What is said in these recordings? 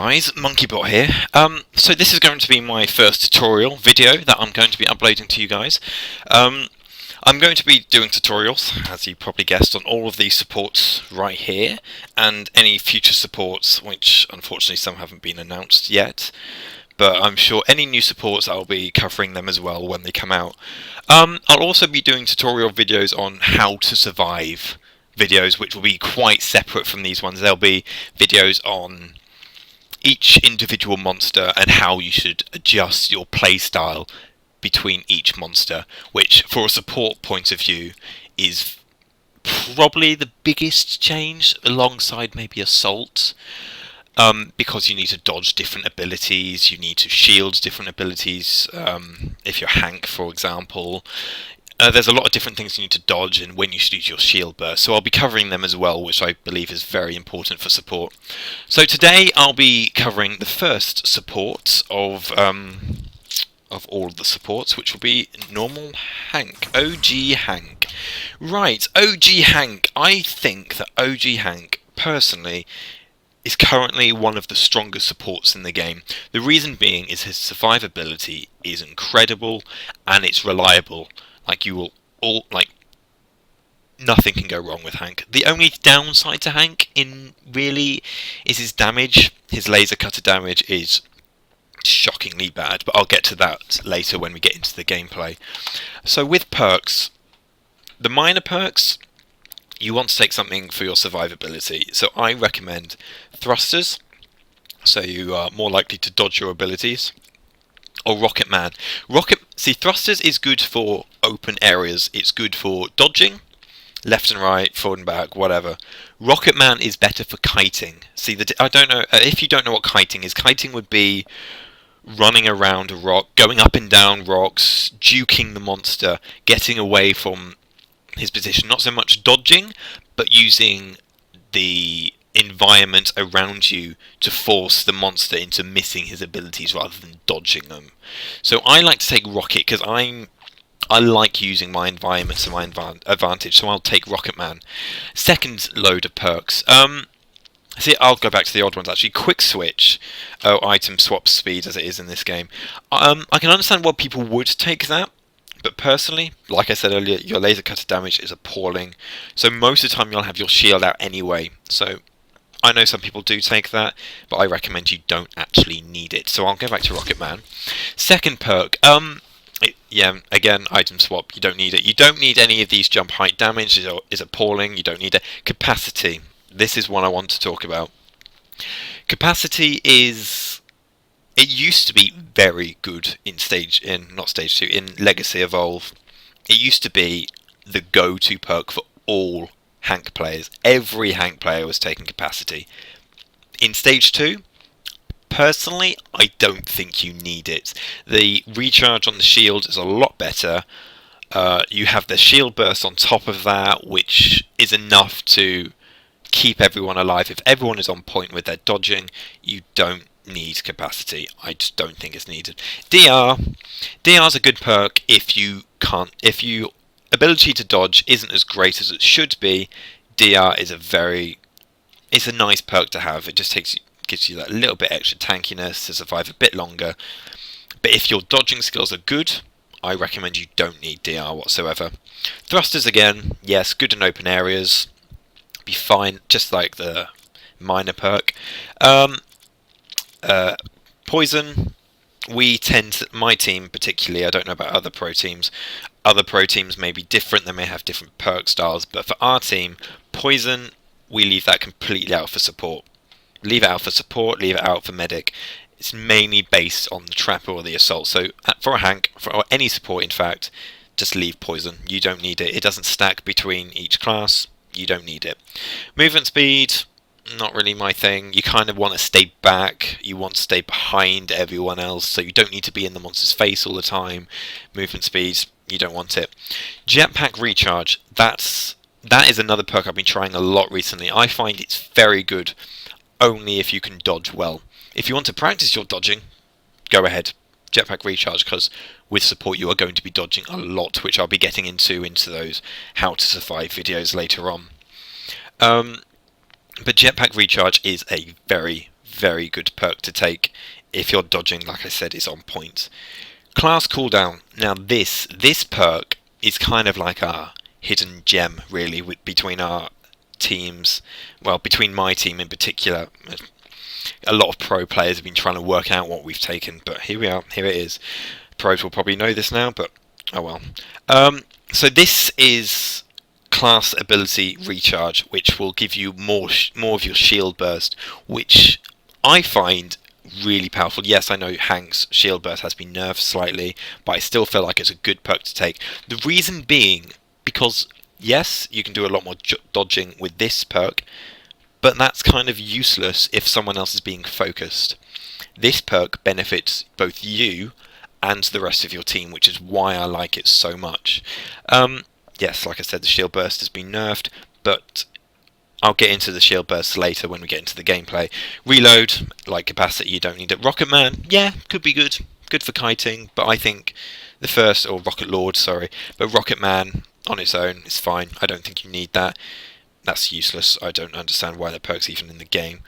guys, MonkeyBot here. So this is going to be my first tutorial video that I'm going to be uploading to you guys. I'm going to be doing tutorials, as you probably guessed, on all of these supports right here, and any future supports, which unfortunately some haven't been announced yet. But I'm sure any new supports, I'll be covering them as well when they come out. I'll also be doing tutorial videos on how to survive videos, which will be quite separate from these ones. There'll be videos on each individual monster and how you should adjust your playstyle between each monster, which for a support point of view is probably the biggest change, alongside maybe Assault, because you need to dodge different abilities, you need to shield different abilities. If you're Hank, for example, there's a lot of different things you need to dodge and when you should use your shield burst, so I'll be covering them as well, which I believe is very important for support. So today I'll be covering the first support of all of the supports, which will be normal Hank, OG Hank. Right, OG Hank. I think that OG Hank, personally, is currently one of the strongest supports in the game. The reason being is his survivability is incredible and it's reliable. Nothing can go wrong with Hank. The only downside to Hank really is his damage. His laser cutter damage is shockingly bad, but I'll get to that later when we get into the gameplay. So with perks, the minor perks, you want to take something for your survivability. So I recommend thrusters, so you are more likely to dodge your abilities. Or Rocket Man. Thrusters is good for open areas. It's good for dodging, left and right, forward and back, whatever. Rocket Man is better for kiting. I don't know if you don't know what kiting is. Kiting would be running around a rock, going up and down rocks, juking the monster, getting away from his position. Not so much dodging, but using the environment around you to force the monster into missing his abilities rather than dodging them. So I like to take Rocket because I like using my environment to my advantage, so I'll take Rocket Man. Second load of perks. I'll go back to the odd ones actually. Quick switch, item swap speed as it is in this game. I can understand why people would take that, but personally, like I said earlier, your laser cutter damage is appalling. So most of the time you'll have your shield out anyway. So I know some people do take that, but I recommend you don't actually need it. So I'll go back to Rocket Man. Second perk, again, item swap, you don't need it. You don't need any of these jump height damage, is appalling. You don't need it. Capacity, this is what I want to talk about. Capacity it used to be very good in Legacy Evolve. It used to be the go-to perk for all Hank players. Every Hank player was taking capacity. In Stage 2, personally, I don't think you need it. The recharge on the shield is a lot better. You have the shield burst on top of that, which is enough to keep everyone alive. If everyone is on point with their dodging, you don't need capacity. I just don't think it's needed. DR's a good perk if your ability to dodge isn't as great as it should be. DR is it's a nice perk to have. It just gives you that little bit extra tankiness to survive a bit longer. But if your dodging skills are good, I recommend you don't need DR whatsoever. Thrusters again, yes, good in open areas, be fine, just like the minor perk. Poison, my team particularly, I don't know about other pro teams. Other pro teams may be different, they may have different perk styles, but for our team, Poison, we leave that completely out for support. Leave it out for support, leave it out for medic. It's mainly based on the trapper or the assault. So for a Hank, or any support in fact, just leave Poison. You don't need it. It doesn't stack between each class. You don't need it. Movement speed, not really my thing. You kind of want to stay back. You want to stay behind everyone else, so you don't need to be in the monster's face all the time. Movement speed, you don't want it. Jetpack recharge, that is another perk I've been trying a lot recently. I find it's very good only if you can dodge well. If you want to practice your dodging, go ahead. Jetpack recharge, because with support you are going to be dodging a lot, which I'll be getting into those how to survive videos later on. But jetpack recharge is a very, very good perk to take if your dodging, like I said, is on point. Class cooldown. Now this perk is kind of like our hidden gem, really, between our teams. Well, between my team in particular. A lot of pro players have been trying to work out what we've taken, but here we are. Here it is. Pros will probably know this now, but oh well. So this is class ability recharge, which will give you more of your shield burst, which I find really powerful. Yes, I know Hank's shield burst has been nerfed slightly, but I still feel like it's a good perk to take. The reason being because yes, you can do a lot more dodging with this perk, but that's kind of useless if someone else is being focused. This perk benefits both you and the rest of your team, which is why I like it so much. Yes, like I said, the shield burst has been nerfed, but I'll get into the shield burst later when we get into the gameplay. Reload, like capacity, you don't need it. Rocket Man, yeah, could be good. Good for kiting, but I think the first, or Rocket Lord, sorry, but Rocket Man on its own is fine. I don't think you need that. That's useless. I don't understand why that perk's even in the game.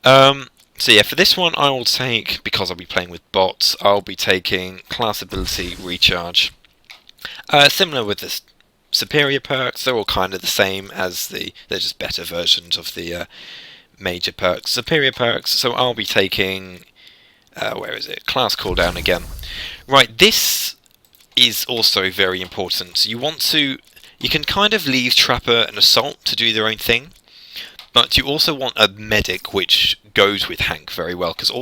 So yeah, for this one I will take, because I'll be playing with bots, I'll be taking class ability recharge. Similar with the superior perks, they're all kind of the same as they're just better versions of the major perks, superior perks. So I'll be taking, where is it? Class cooldown again. Right, this is also very important. You can kind of leave Trapper and Assault to do their own thing, but you also want a medic, which goes with Hank very well, because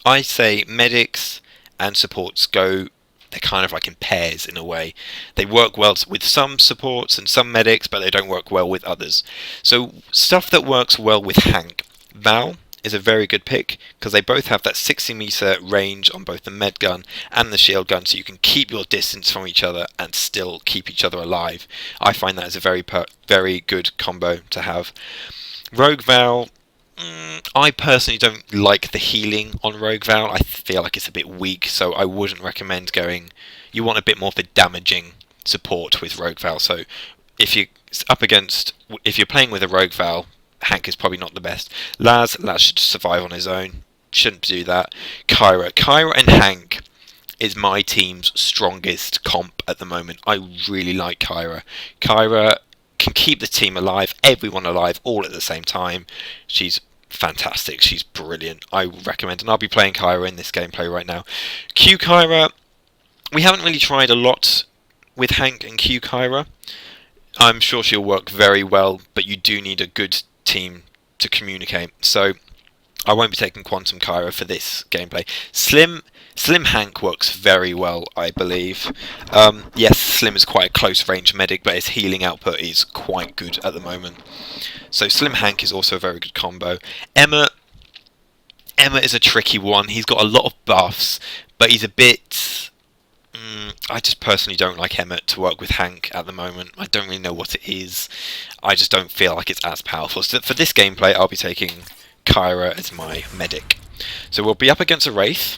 I say medics and supports they're kind of like in pairs in a way. They work well with some supports and some medics, but they don't work well with others. So stuff that works well with Hank. Val is a very good pick, because they both have that 60-meter range on both the med gun and the shield gun, so you can keep your distance from each other and still keep each other alive. I find that is a very good combo to have. Rogue Val, I personally don't like the healing on Rogue Val. I feel like it's a bit weak, so I wouldn't recommend going. You want a bit more of a damaging support with Rogue Val. So if you're playing with a Rogue Val, Hank is probably not the best. Laz should survive on his own. Shouldn't do that. Kyra and Hank is my team's strongest comp at the moment. I really like Kyra. Kyra can keep the team alive, everyone alive, all at the same time. She's fantastic. She's brilliant. I recommend, and I'll be playing Kyra in this gameplay right now. Q Kyra, we haven't really tried a lot with Hank and Q Kyra. I'm sure she'll work very well, but you do need a good team to communicate. So I won't be taking Quantum Kyra for this gameplay. Slim Hank works very well, I believe. Yes, Slim is quite a close range medic, but his healing output is quite good at the moment. So Slim Hank is also a very good combo. Emma is a tricky one. He's got a lot of buffs, but he's a bit... I just personally don't like Emmett to work with Hank at the moment. I don't really know what it is. I just don't feel like it's as powerful. So for this gameplay, I'll be taking Kyra as my medic. So we'll be up against a Wraith.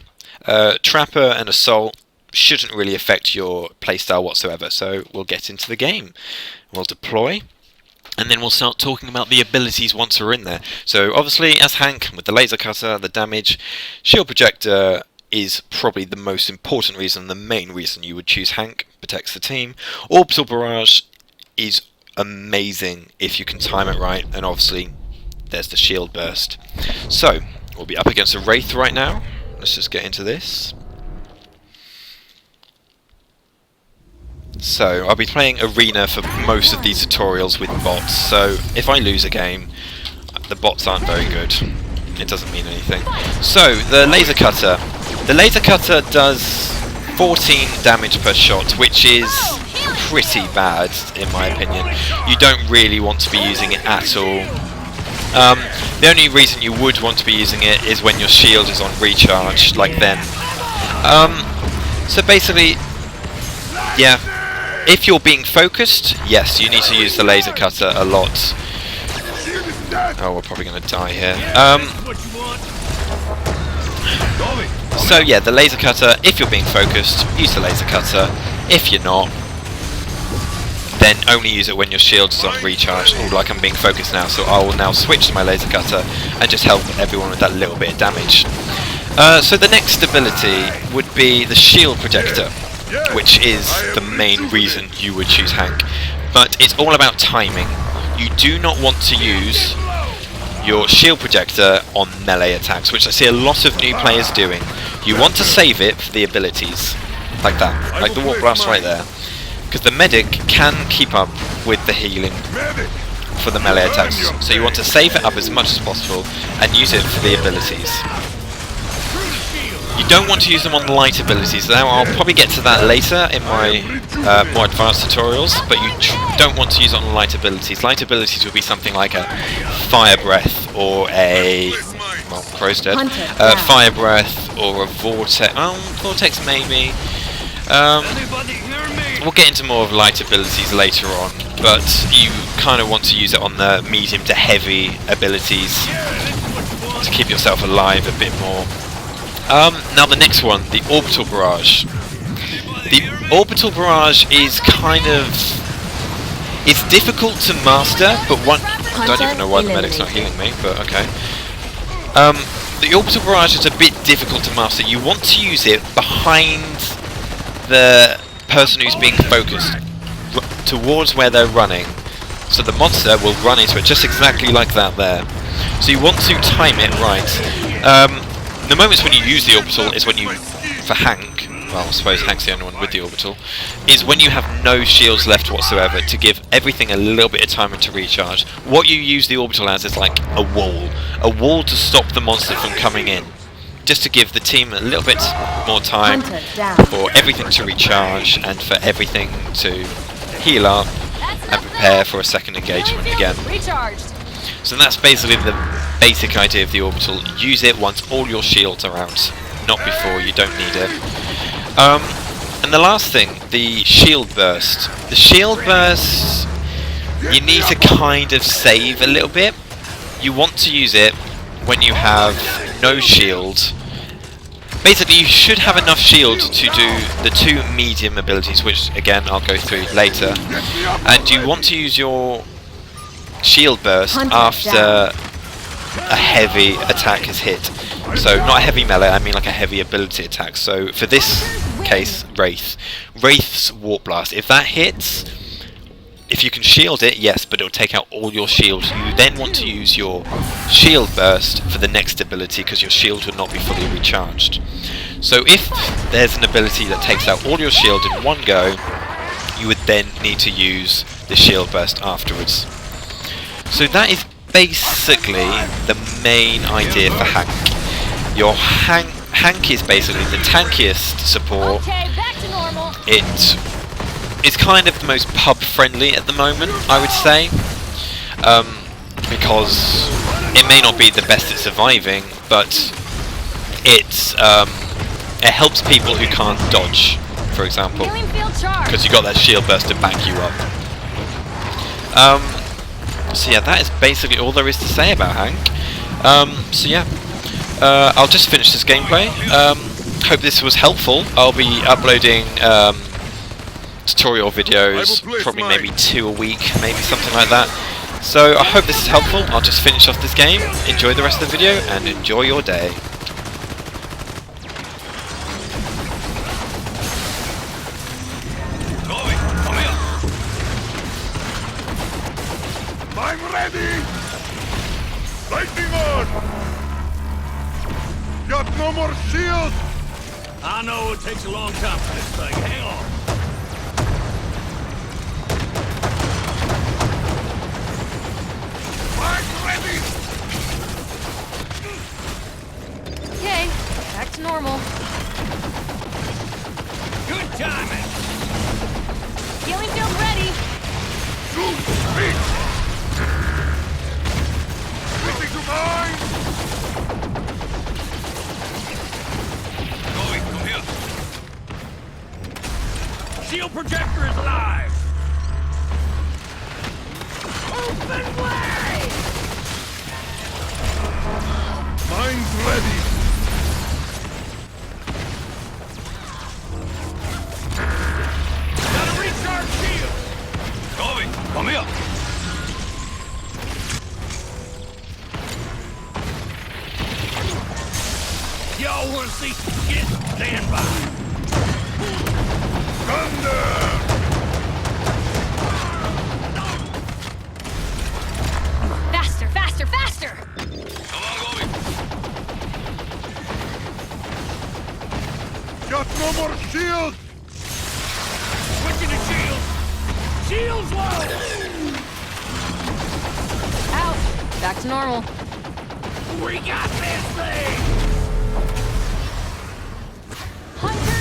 Trapper and Assault shouldn't really affect your playstyle whatsoever, so we'll get into the game. We'll deploy, and then we'll start talking about the abilities once we're in there. So obviously, as Hank, with the laser cutter, the damage, shield projector is probably the most important reason, the main reason you would choose Hank, protects the team. Orbital Barrage is amazing if you can time it right, and obviously there's the shield burst. So, we'll be up against a Wraith right now. Let's just get into this. So, I'll be playing Arena for most of these tutorials with bots, so if I lose a game, the bots aren't very good. It doesn't mean anything. So, the laser cutter. The laser cutter does 14 damage per shot, which is pretty bad, in my opinion. You don't really want to be using it at all. The only reason you would want to be using it is when your shield is on recharge, like then. So basically, yeah, if you're being focused, yes, you need to use the laser cutter a lot. Oh, we're probably going to die here. So yeah, the laser cutter, if you're being focused, use the laser cutter. If you're not, then only use it when your shield is on recharge. Oh, like I'm being focused now, so I will now switch to my laser cutter and just help everyone with that little bit of damage. So the next ability would be the shield projector, which is the main reason you would choose Hank. But it's all about timing. You do not want to use your shield projector on melee attacks, which I see a lot of new players doing. You want to save it for the abilities, like that, like the warp blast right there, because the medic can keep up with the healing for the melee attacks. So you want to save it up as much as possible and use it for the abilities. You don't want to use them on light abilities. Now I'll probably get to that later in my more advanced tutorials, but you don't want to use it on light abilities. Light abilities would be something like a fire breath or a crow's dead. Fire breath or a vortex. Vortex maybe. We'll get into more of light abilities later on, but you kind of want to use it on the medium to heavy abilities to keep yourself alive a bit more. Now the next one, the orbital barrage. The orbital barrage is kind of... it's difficult to master, but one... I don't even know why the medic's not healing me, but okay. The orbital barrage is a bit difficult to master. You want to use it behind the person who's being focused, towards where they're running. So the monster will run into it, just exactly like that there. So you want to time it right. The moments when you use the orbital is when you, for Hank, well I suppose Hank's the only one with the orbital, is when you have no shields left whatsoever, to give everything a little bit of time to recharge. What you use the orbital as is like a wall to stop the monster from coming in, just to give the team a little bit more time for everything to recharge and for everything to heal up and prepare for a second engagement again. So that's basically the basic idea of the orbital. Use it once all your shields are out, not before. You don't need it. And the last thing, the shield burst. The shield burst, you need to kind of save a little bit. You want to use it when you have no shield. Basically, you should have enough shield to do the two medium abilities, which again I'll go through later. And you want to use your shield burst after a heavy attack is hit. So not a heavy melee, I mean like a heavy ability attack. So for this case, Wraith's warp blast. If that hits, if you can shield it, yes, but it'll take out all your shield. You then want to use your shield burst for the next ability, because your shield will not be fully recharged. So if there's an ability that takes out all your shield in one go, you would then need to use the shield burst afterwards. So that is basically the main idea for Hank. Your Hank is basically the tankiest support. It's kind of the most pub friendly at the moment, I would say, because it may not be the best at surviving, but it helps people who can't dodge, for example, because you got that shield burst to back you up. So yeah, that is basically all there is to say about Hank. So yeah, I'll just finish this gameplay. Hope this was helpful. I'll be uploading tutorial videos, probably maybe 2 a week, maybe something like that. So I hope this is helpful. I'll just finish off this game, enjoy the rest of the video, and enjoy your day. I'm ready! Lightning on! Got no more shield! I know it takes a long time for this thing. Hang on. I'm ready! Okay, back to normal. Good timing. Healing field ready. Shoot! Speak! Switching to mine! Come here. Shield projector is live. Open way! Mine's ready! Gotta recharge shield. y'all want to see some shit, stand by. Thunder! Faster, faster, faster! Got no more shields! Switching to shields. Shields low. Out. Back to normal. We got this thing. Hunter